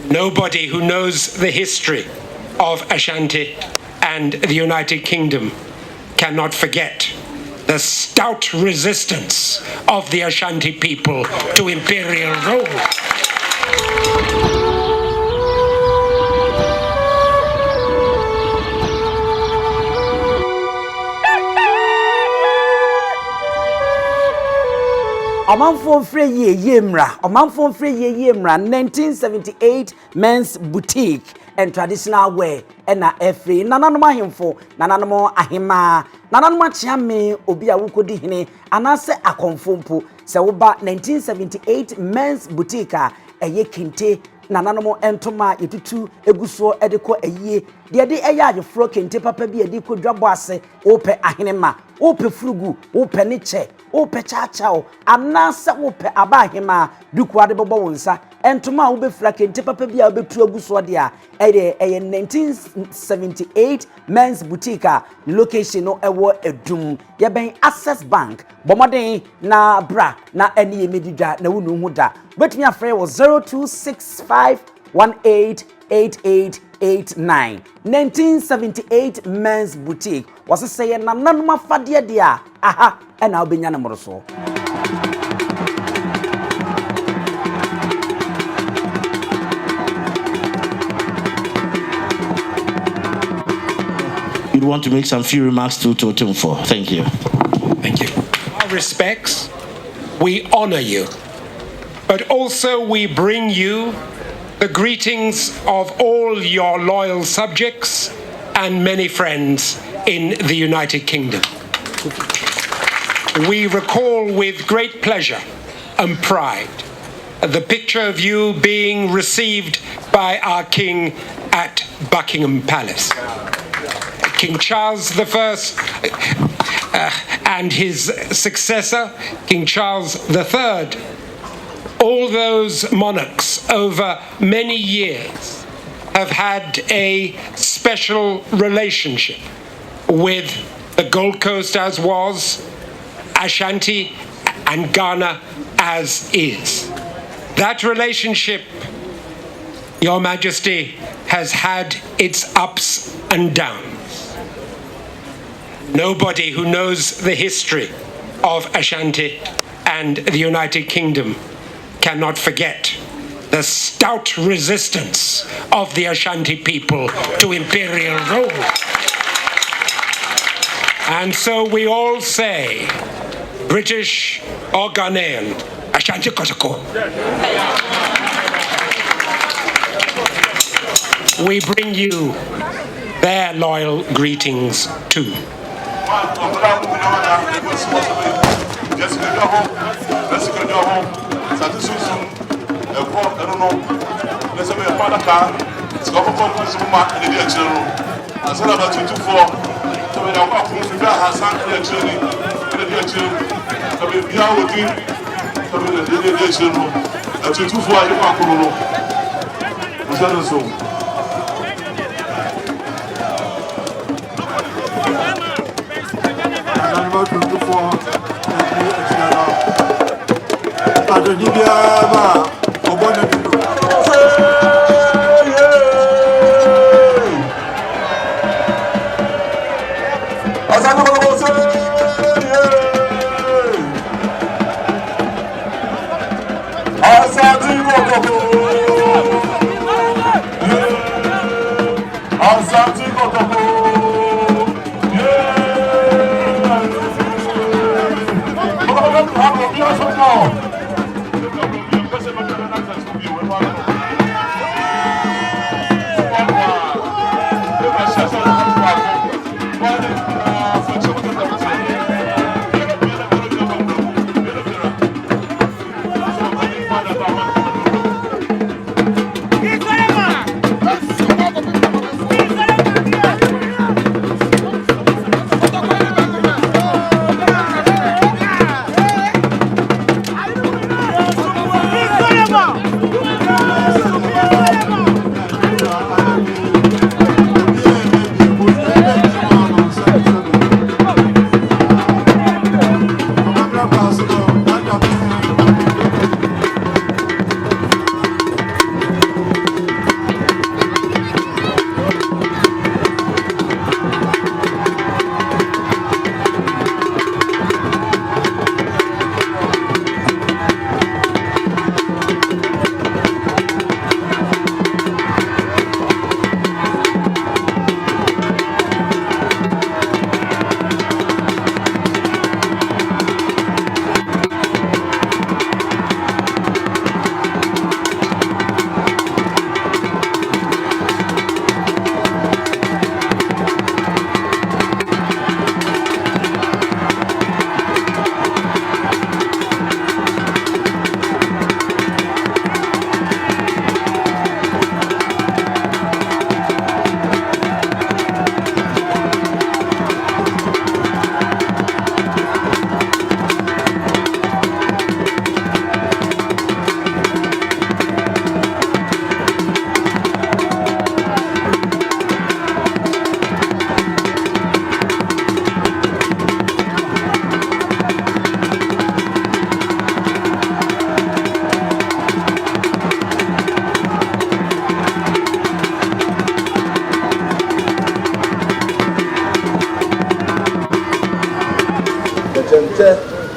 Nobody who knows the history of Ashanti and the United Kingdom cannot forget the stout resistance of the Ashanti people to imperial rule. Omanfo free yemra 1978 men's boutique and traditional wear ena efree nananom ahemfo nananom ahema nananom achiame obi a wukodi hene anase akonfompo se woba 1978 men's boutique a eye kente nananom entoma yetutu eguso edeko eyie de eya agefro kente papa bi ediko dwabo ase ope ahenema ope furugu ope neche ope chachao anase ope abahema duku ade bobo wonsa entoma wo be fra kente papa bi a obetu eguso de a eye 1978 men's boutique a location no ewo edum ye ben Access Bank bomoden na bra na eni yemedidwa na wonu hu da betumi afre wo 0265188889 1978 men's boutique was say na nanuma fade de a aha ena obenya na moroso. You'd want to make some few remarks to Otumfuo. Thank you. Thank you. Our respects, we honor you, but also we bring you the greetings of all your loyal subjects and many friends in the United Kingdom. We recall with great pleasure and pride the picture of you being received by our King at Buckingham Palace. King Charles I and his successor, King Charles III, all those monarchs over many years have had a special relationship with the Gold Coast as was, Ashanti and Ghana as is. That relationship, Your Majesty, has had its ups and downs. Nobody who knows the history of Ashanti and the United Kingdom cannot forget the stout resistance of the Ashanti people to imperial rule. And so we all say, British or Ghanaian, Ashanti Kotoko. We bring you their loyal greetings too.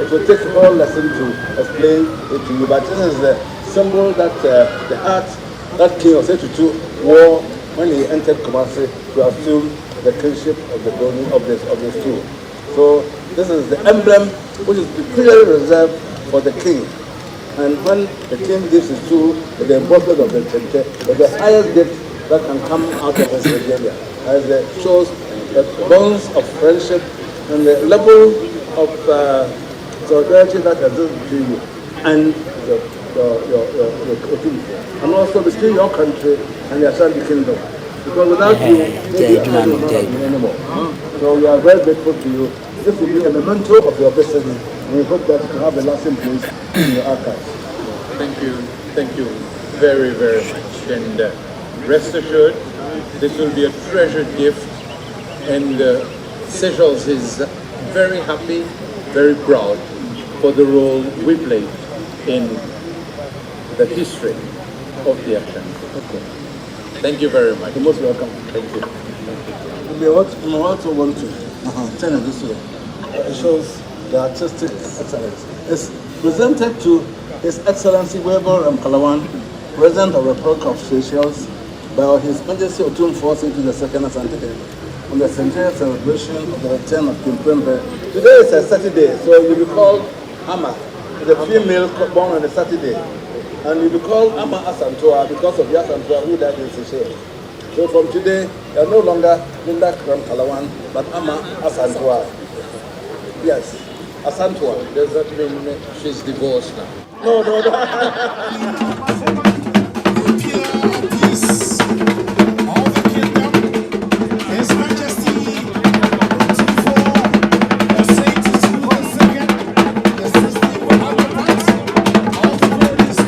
it will take a whole lesson to explain it to you. But this is the symbol that the hat that King Osei Tutu wore when he entered Kumasi to assume the kingship of the building of the stool. So this is the emblem which is peculiarly reserved for the king. And when the king gives his stool with the embodiment of the Chenche, the highest gift that can come out of his regalia, as it shows the bonds of friendship and the level of solidarity that exists between you and your Otumfuo, and also between your country and the Ashanti kingdom. Because without you, maybe Ashanti will not be anymore. So we are very grateful to you. This will be a memento of your visit, and we hope that you can have a lasting place in your archives. Thank you very, very much. And rest assured, this will be a treasured gift, and Seychelles is very happy, very proud for the role we played in the history of the Ashanti. Okay. Thank you very much. You're most welcome. Thank you. We also want to turn it this way. It shows the artistic excellence. It's presented to His Excellency Weber Kalawan, President of the Republic of Seychelles, by His Majesty Otumfuo into the second Asantehene on the centenary celebration of the return of King Prembe. Today is a Saturday, so you'll be called Ama, the female born on a Saturday. And you'll be called Ama Asantua because of Yasantua who died in Seychelles. So from today, you are no longer Linda Kram Kalawan, but Ama Asantua. Yes, Asantua. Does that mean she's divorced now? No. His Majesty Osei Tutu once again, the system will have the rights of the bodies.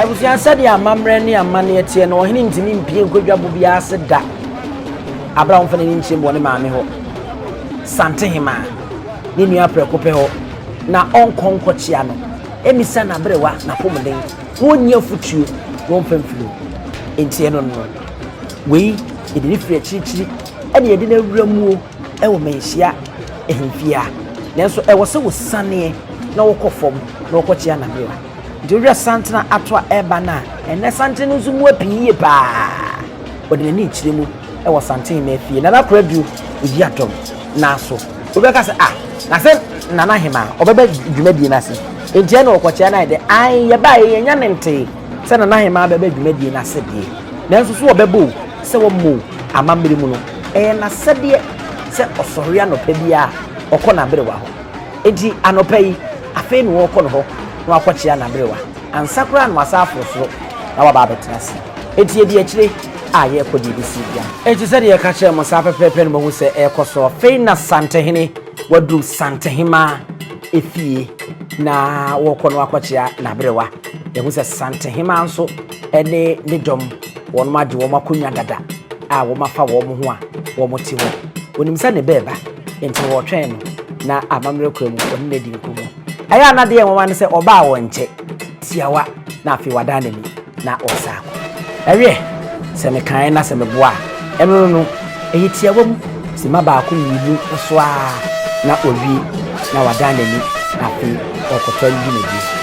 Ebusia said ya mamre ne amane etie no ohene ntimi mpie nkodwa bo bia ase da Abraham fane ni nchimbo ne maame ho Santehema ni nua prekope ho na onkonkochia no emisa na brewa na pomden wonya futuo won pamfilo entie no no we edini firi achichiri ene yedi na awuramuo ewo menhia ehemfia nenso ewo se wo sane na wokofom na wokochia na brewa Juria Santana atwa ebana ene Santana nzumu apiye pa odi ni chiremu e wo Santana afie na nakora du odi atom na so obeka se na se nana hema obeba dwumadi na se entie na okoche na de ai ye ba ye nya nente se nana hema beba dwumadi na se de nanso so obebo se wo mu amamiri mu no na sede se osori anopa bia okọ na berewa ho enti anopa yi afi no okọ no ho na akọchia na berewa ansakura no asafo so na waba betenase enti edi akire aye kodi bisi bia enti sede ye ka kire mo sa pepepe no mo se ekoso afi na Asantehene wadu Asantehema efie na wokọ no akọchia na berewa ye hu se Asantehema nso ene ne dom won ma de won akonya dada a won mafa won ho a won ti ho onim se ne beba enti wo twen no na amamre kwamu won ne di nkumo aya na de ye won se oba won nche tiawa na afi wada na mi na osako ewe se me kan na se me boa eno no eyi tiawa mu se ma ba ko yibu so a na owi na wada na mi na afi okoto yi na bi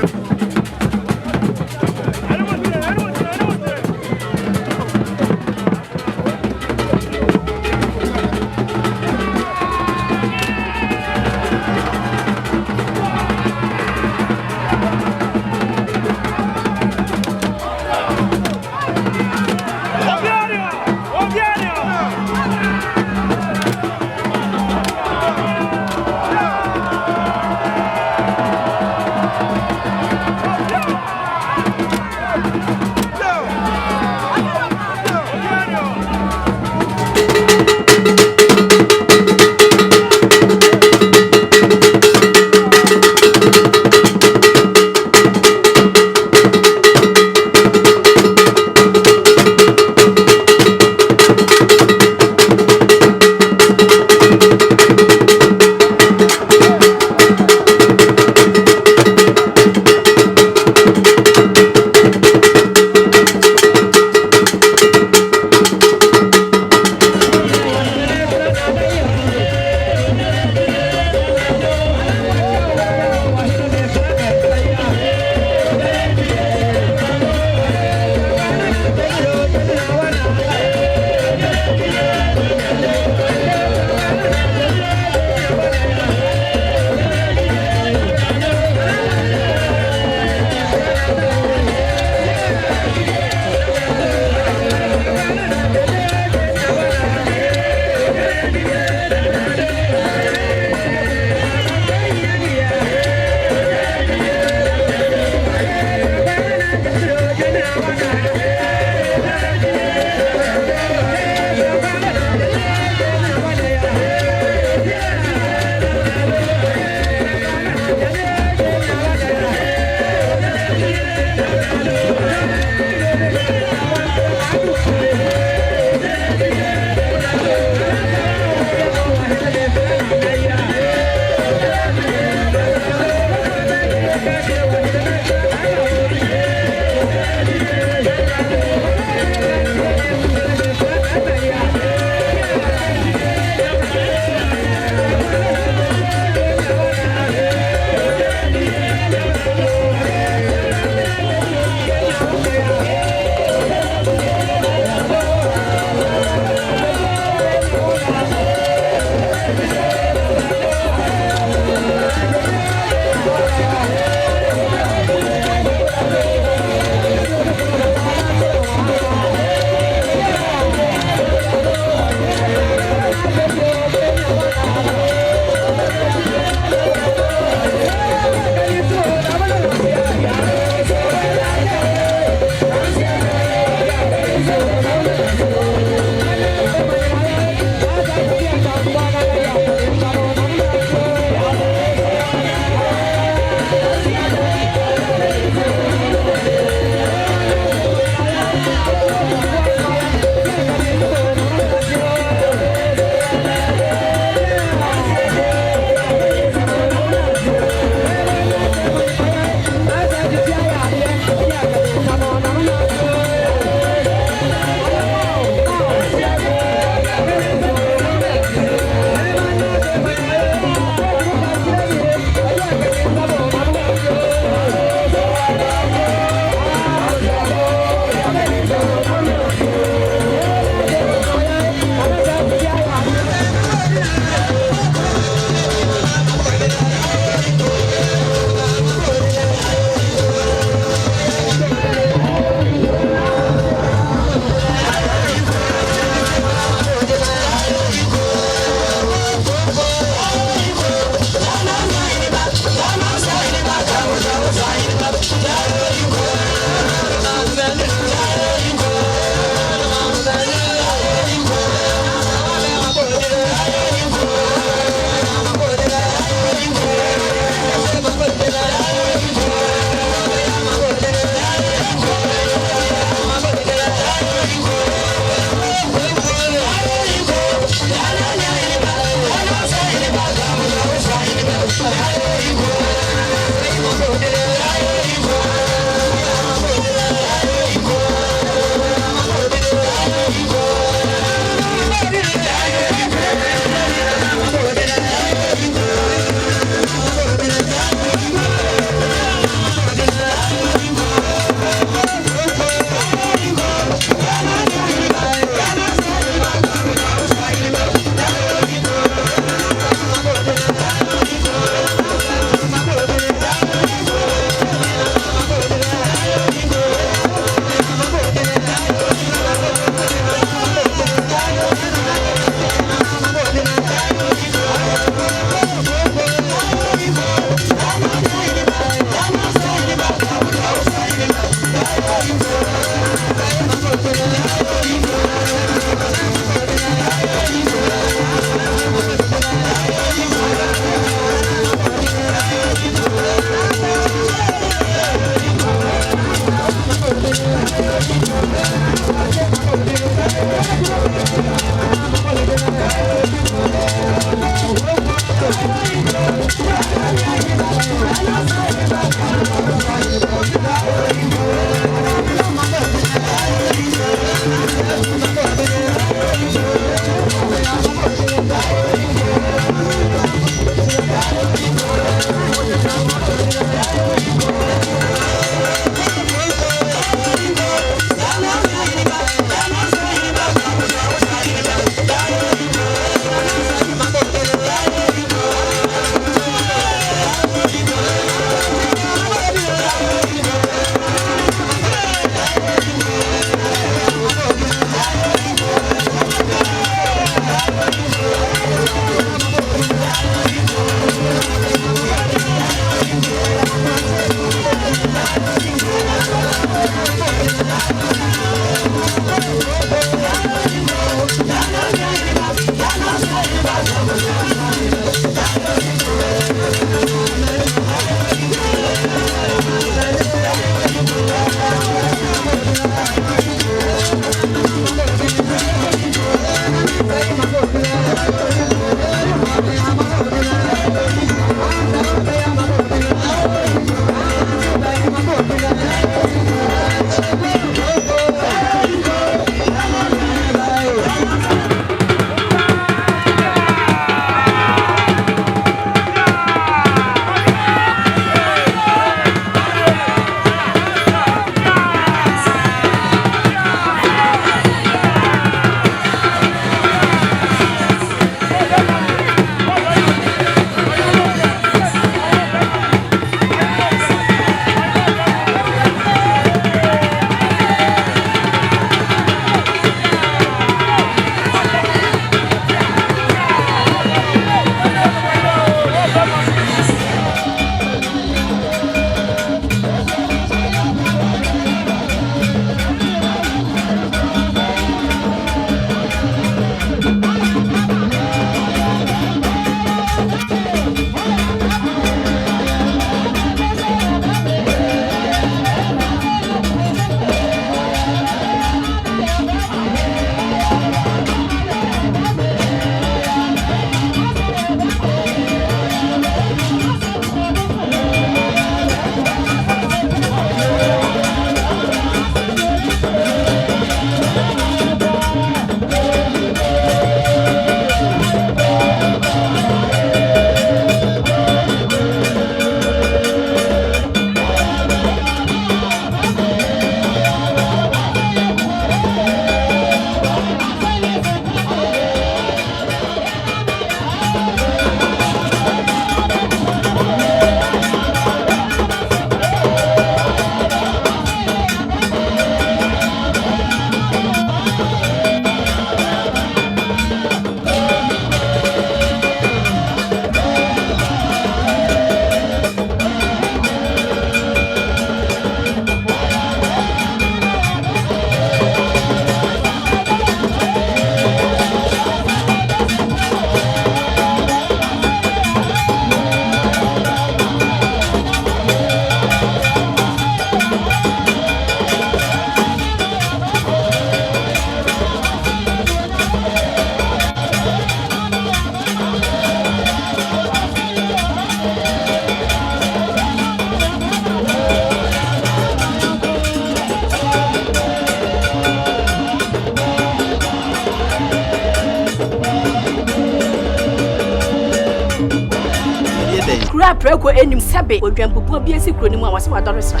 Kura preko enim sebe odwampopo bi esi kuro ni mu a wase wadore sra.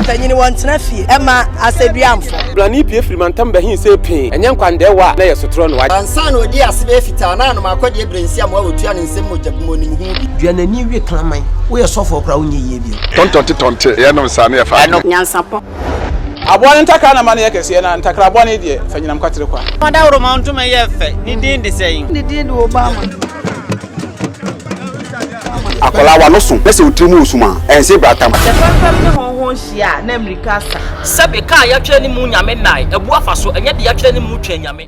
Tanyini wontena fie ema aseduamfo. Blani pie frimantam behin se pin enye nkwande wa na yesotro no wa. Ansa na odi asebe fita na no makode ebrensi am wa otua ne nsem mojabmo ni hu. Duanani wie klaman wo ye sofo kra wo nye yie bi. Tonte ye no sa na ye fa. Nyansapo. Abone ntaka na mane yekese na ntakra abone de fanyinam kwatere kwa. Mada woro mantuma ye fe ni din de sein. Ni din de Obama. Akola wa no so pese otrimu osuma ense bratam. Tefafam ne honhon hia na America sa. Sabe ka ya twa ni mu nyame nai ebu afa so enye de ya twa ni mu twa nyame.